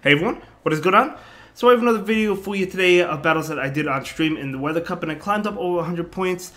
Hey everyone, what is going on? So I have another video for you today of battles that I did on stream in the Weather Cup, and I climbed up over 100 points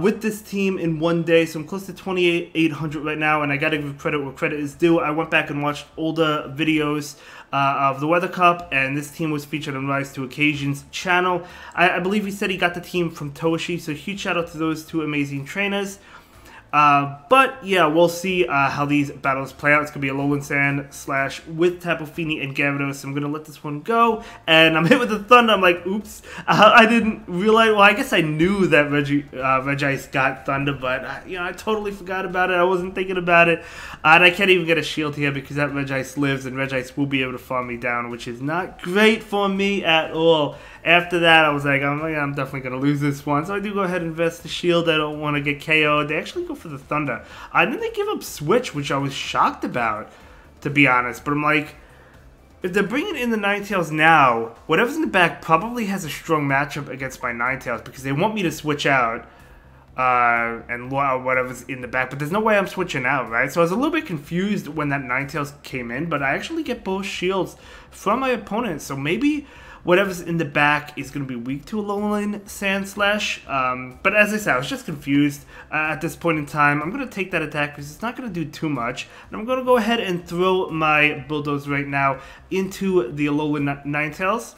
with this team in one day, so I'm close to 28,800 right now, and I gotta give credit where credit is due. I went back and watched older videos of the Weather Cup, and this team was featured on Rise to Occasion's channel. I believe he said he got the team from Toshi, so huge shout out to those two amazing trainers. But yeah, we'll see how these battles play out. It's going to be a Lowland Sand slash with Tapu Fini and Gyarados, so I'm going to let this one go. And I'm hit with the Thunder. I'm like, oops. I didn't realize, well, I guess I knew that Regice got Thunder, but I totally forgot about it. I wasn't thinking about it. And I can't even get a shield here because that Regice lives, and Regice will be able to farm me down, which is not great for me at all. After that, I was like, I'm definitely going to lose this one. So I do go ahead and invest the shield. I don't want to get KO'd. They actually go for the Thunder. And then they give up Switch, which I was shocked about, to be honest. But I'm like, if they're bringing in the Ninetales now, whatever's in the back probably has a strong matchup against my Ninetales because they want me to switch out and whatever's in the back. But there's no way I'm switching out, right? So I was a little bit confused when that Ninetales came in. But I actually get both shields from my opponent. So maybe whatever's in the back is going to be weak to a Lowland Sand Slash. But as I said, I was just confused at this point in time. I'm going to take that attack because it's not going to do too much. And I'm going to go ahead and throw my Bulldoze right now into the Alolan Ninetales.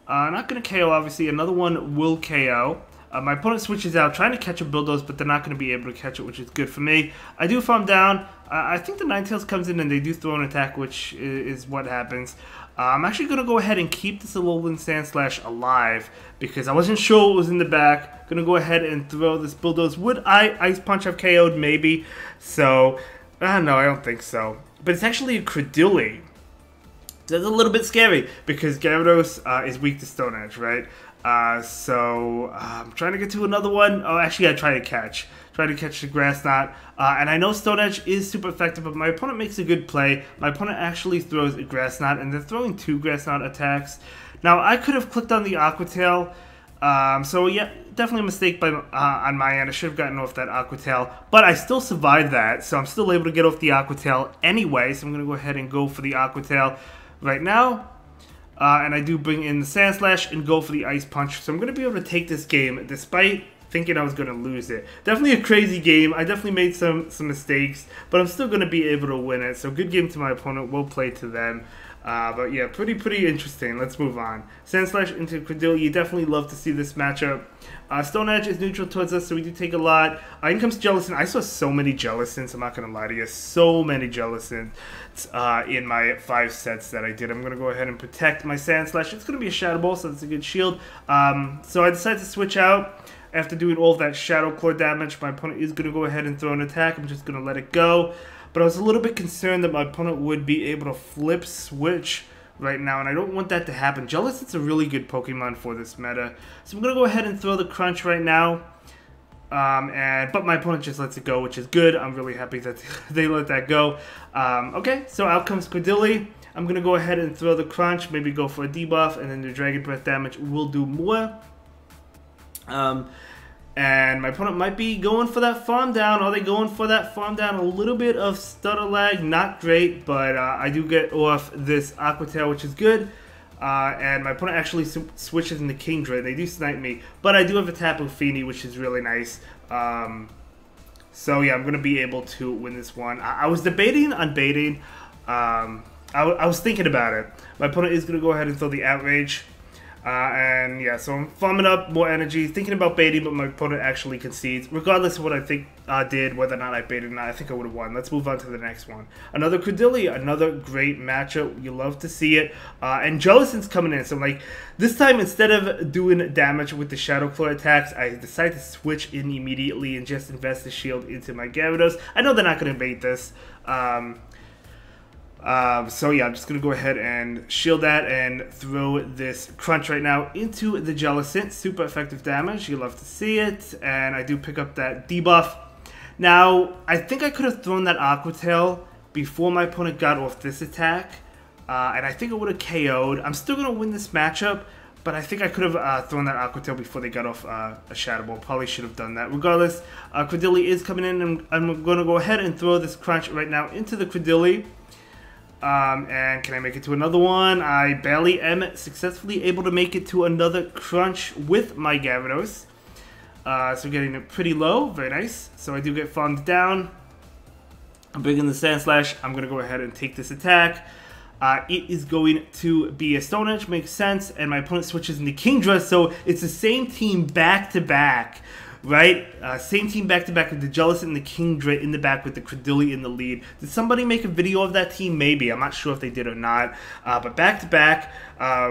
Not going to KO, obviously. Another one will KO. My opponent switches out, trying to catch a Bulldoze, but they're not going to be able to catch it, which is good for me. I do farm down. I think the Ninetales comes in and they do throw an attack, which is what happens. I'm actually going to go ahead and keep this Alolan Sand Slash alive because I wasn't sure what was in the back. Going to go ahead and throw this Bulldoze. Would Ice Punch have KO'd? Maybe. So, no, I don't think so. But it's actually a Credilli. That's a little bit scary because Gyarados is weak to Stone Edge, right? So I'm trying to get to another one. Oh, actually, I try to catch the Grass Knot. And I know Stone Edge is super effective, but my opponent makes a good play. My opponent actually throws a Grass Knot, and they're throwing two Grass Knot attacks. Now, I could have clicked on the Aqua Tail. So yeah, definitely a mistake on my end. I should have gotten off that Aqua Tail, but I still survived that, so I'm still able to get off the Aqua Tail anyway. So I'm going to go ahead and go for the Aqua Tail right now. And I do bring in the Sand Slash and go for the Ice Punch. So I'm going to be able to take this game despite thinking I was going to lose it. Definitely a crazy game. I definitely made some mistakes, but I'm still going to be able to win it. So good game to my opponent. Well played to them. But yeah, pretty interesting. Let's move on. Sand Slash into Credilli. You definitely love to see this matchup. Stone Edge is neutral towards us, so we do take a lot. In comes Jellicent. I saw so many Jellicents, I'm not going to lie to you. So many Jellicents in my 5 sets that I did. I'm going to go ahead and protect my Sand Slash. It's going to be a Shadow Ball, so that's a good shield. So I decided to switch out. After doing all of that Shadow Claw damage, my opponent is going to go ahead and throw an attack. I'm just going to let it go. But I was a little bit concerned that my opponent would be able to flip switch right now, and I don't want that to happen. Jellicent's a really good Pokemon for this meta. So I'm going to go ahead and throw the Crunch right now. But my opponent just lets it go, which is good. I'm really happy that they let that go. Okay, so out comes Credilli. I'm going to go ahead and throw the Crunch, maybe go for a debuff, and then the Dragon Breath damage will do more. And my opponent might be going for that farm down. Are they going for that farm down? A little bit of stutter lag, not great, but I do get off this Aqua Tail, which is good. And my opponent actually switches into Kingdra. They do snipe me, but I do have a Tapu Fini, which is really nice. So yeah, I'm going to be able to win this one. I was debating on baiting. I was thinking about it. My opponent is going to go ahead and throw the Outrage. And yeah, so I'm farming up more energy, thinking about baiting, but my opponent actually concedes. Regardless of what I think did, whether or not I baited or not, I think I would have won. Let's move on to the next one. Another Credilli, another great matchup. You love to see it. And Jellicent's coming in, so I'm like, this time instead of doing damage with the Shadow Claw attacks, I decide to switch in immediately and just invest the shield into my Gyarados. I know they're not going to bait this. So yeah, I'm just going to go ahead and shield that and throw this Crunch right now into the Jellicent. Super effective damage. You love to see it. And I do pick up that debuff. Now, I think I could have thrown that Aqua Tail before my opponent got off this attack. And I think it would have KO'd. I'm still going to win this matchup, but I think I could have thrown that Aqua Tail before they got off a Shadow Ball. Probably should have done that. Regardless, Credilli is coming in, and I'm going to go ahead and throw this Crunch right now into the Credilli. And can I make it to another one? I barely am successfully able to make it to another crunch with my Gyarados. So getting it pretty low. Very nice. So I do get farmed down. I'm bringing the Sand Slash. I'm going to go ahead and take this attack. It is going to be a Stone Edge. Makes sense. And my opponent switches into Kingdra. So it's the same team back-to-back. Right? Same team back-to-back with the Jellicent and the Kingdra in the back with the Credilli in the lead. Did somebody make a video of that team? Maybe. I'm not sure if they did or not. But back-to-back,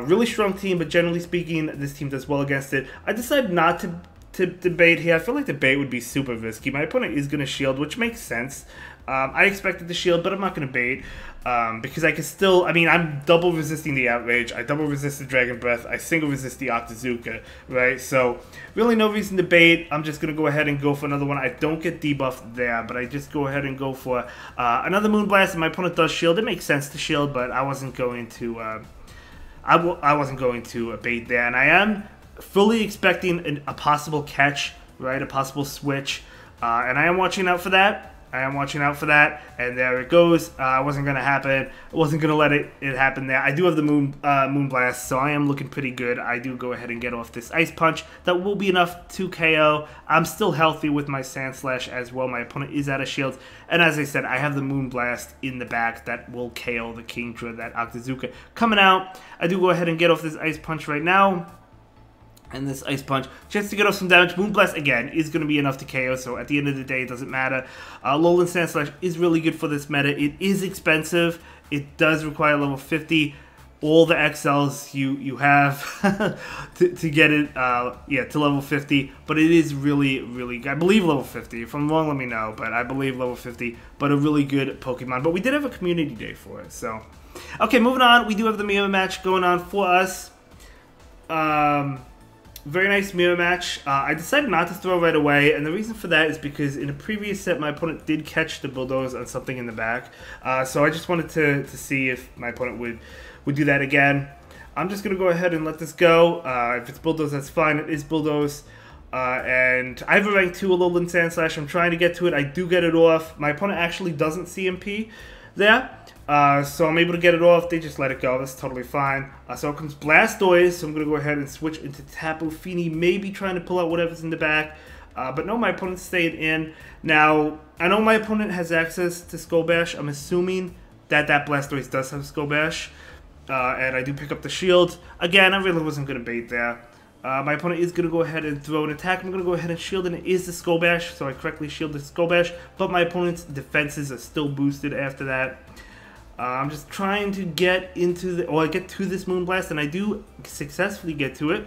really strong team, but generally speaking, this team does well against it. I decided not to debate here. I feel like the bait would be super risky. My opponent is going to shield, which makes sense. I expected the shield, but I'm not going to bait. Because I can still, I mean, I'm double resisting the Outrage, I double resist the Dragon Breath, I single resist the Octazooka, right? So, really no reason to bait. I'm just going to go ahead and go for another one. I don't get debuffed there, but I just go ahead and go for another Moonblast, and my opponent does shield. It makes sense to shield, but I wasn't going to, I wasn't going to bait there, and I am fully expecting a possible catch, right? A possible switch, and I am watching out for that. And there it goes. Wasn't gonna happen. I wasn't gonna let it happen there. I do have the Moonblast, so I am looking pretty good. I do go ahead and get off this Ice Punch. That will be enough to KO. I'm still healthy with my Sand Slash as well. My opponent is out of shields, and as I said, I have the Moonblast in the back that will KO the Kingdra, that Octazooka coming out. I do go ahead and get off this Ice Punch right now. And this Ice Punch, just to get off some damage. Moonblast, again, is going to be enough to KO, so at the end of the day, it doesn't matter. Lowland Sand Slash is really good for this meta. It is expensive. It does require level 50. All the XLs you have to get it, to level 50. But it is really, really good. I believe level 50. If I'm wrong, let me know. But I believe level 50. But a really good Pokemon. But we did have a community day for it, so. Okay, moving on. We do have the mirror match going on for us. Very nice mirror match. I decided not to throw right away, and the reason for that is because in a previous set, my opponent did catch the Bulldoze on something in the back. So I just wanted to see if my opponent would do that again. I'm just going to go ahead and let this go. If it's Bulldoze, that's fine. It is Bulldoze. And I have a rank 2 Alolan Sand Slash. I'm trying to get to it. I do get it off. My opponent actually doesn't CMP there. So I'm able to get it off. They just let it go. That's totally fine. So it comes Blastoise. So I'm going to go ahead and switch into Tapu Fini. Maybe trying to pull out whatever's in the back. But no, my opponent stayed in. Now, I know my opponent has access to Skull Bash. I'm assuming that Blastoise does have Skull Bash. And I do pick up the shield. Again, I really wasn't going to bait there. My opponent is going to go ahead and throw an attack. I'm going to go ahead and shield, and it is the Skull Bash. So I correctly shield the Skull Bash. But my opponent's defenses are still boosted after that. I'm just trying to get into get to this Moonblast, and I do successfully get to it.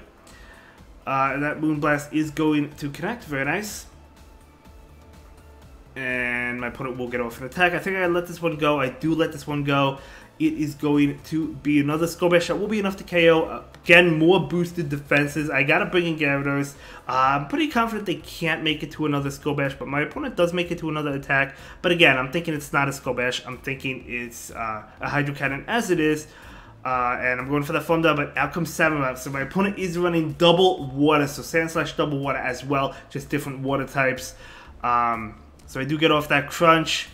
And that Moonblast is going to connect. Very nice. And my opponent will get off an attack. I think I let this one go. I do let this one go. It is going to be another Skull Bash. That will be enough to KO. Again, more boosted defenses. I gotta bring in Gyarados. I'm pretty confident they can't make it to another Skull Bash, but my opponent does make it to another attack. But again, I'm thinking it's not a Skull Bash. I'm thinking it's a Hydro Cannon as it is. And I'm going for the Farm Down, but out comes Samurott. So my opponent is running double water. So Sand Slash double water as well. Just different water types. So I do get off that Crunch.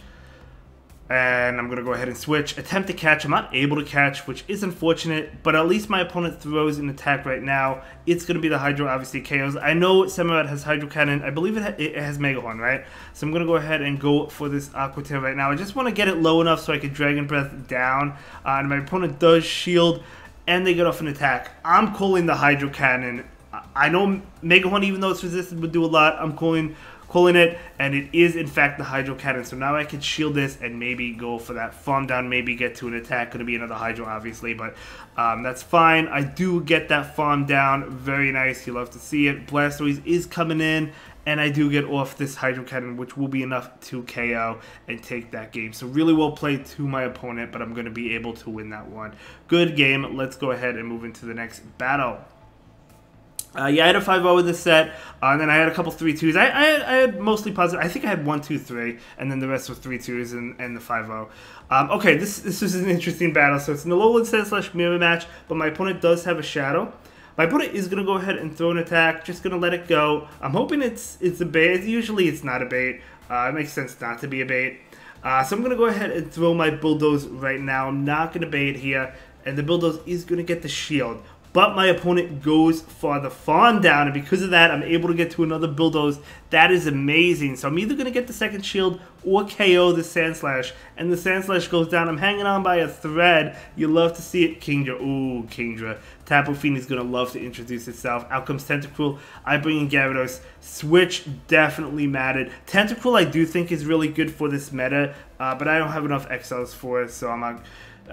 And I'm going to go ahead and switch. Attempt to catch. I'm not able to catch, which is unfortunate. But at least my opponent throws an attack right now. It's going to be the Hydro, obviously, KOs. I know Samurott has Hydro Cannon. I believe it has Mega Horn, right? So I'm going to go ahead and go for this Aqua Tail right now. I just want to get it low enough so I can Dragon Breath down. And my opponent does shield. And they get off an attack. I'm calling the Hydro Cannon. I know Mega Horn, even though it's resisted, would do a lot. I'm calling it, and it is in fact the Hydro Cannon. So now I can shield this and maybe go for that Farm Down, maybe get to an attack. Could be another Hydro, obviously, but that's fine. I do get that Farm Down. Very nice. You love to see it. Blastoise is coming in, and I do get off this Hydro Cannon, which will be enough to KO and take that game. So really well played to my opponent, but I'm going to be able to win that one. Good game. Let's go ahead and move into the next battle. Yeah, I had a 5-0 in this set, and then I had a couple 3-2s. I had mostly positive. I think I had 1-2-3, and then the rest were 3-2s and the 5-0. Okay, this is an interesting battle. So it's an Alolan Sand Slash mirror match, but my opponent does have a Shadow. My opponent is going to go ahead and throw an attack, just going to let it go. I'm hoping it's a bait. Usually it's not a bait. It makes sense not to be a bait. So I'm going to go ahead and throw my Bulldoze right now. I'm not going to bait here. And the Bulldoze is going to get the shield. But my opponent goes for the Fawn down, and because of that, I'm able to get to another Bulldoze. That is amazing. So I'm either going to get the second shield or KO the Sandslash, and the Sandslash goes down. I'm hanging on by a thread. You love to see it. Kingdra. Ooh, Kingdra. Tapu Fini is going to love to introduce itself. Out comes Tentacruel. I bring in Gyarados. Switch definitely mattered. Tentacruel I do think is really good for this meta, but I don't have enough XLs for it, so I'm not...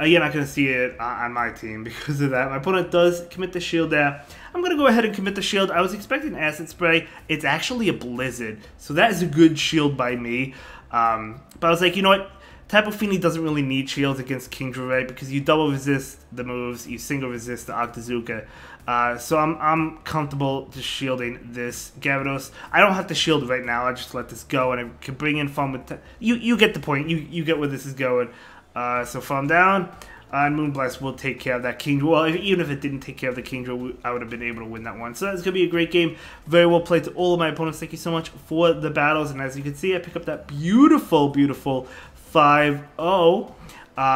you're not going to see it on my team because of that. My opponent does commit the shield there. I'm going to go ahead and commit the shield. I was expecting Acid Spray. It's actually a Blizzard. So that is a good shield by me. But I was like, you know what? Tapu Fini doesn't really need shields against Kingdra, right? Because you double resist the moves. You single resist the Octazooka. So I'm comfortable just shielding this Gyarados. I don't have to shield right now. I just let this go. And I can bring in Fun with... You get the point. You get where this is going. So Farm down, and Moonblast will take care of that Kingdra. Well, even if it didn't take care of the Kingdra, I would have been able to win that one. So that's going to be a great game. Very well played to all of my opponents. Thank you so much for the battles. And as you can see, I pick up that beautiful, beautiful 5-0.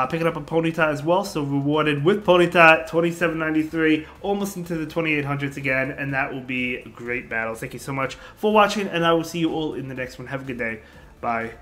Picking up a Ponyta as well, so rewarded with Ponyta, 2793, almost into the 2800s again, and that will be a great battle. Thank you so much for watching, and I will see you all in the next one. Have a good day. Bye.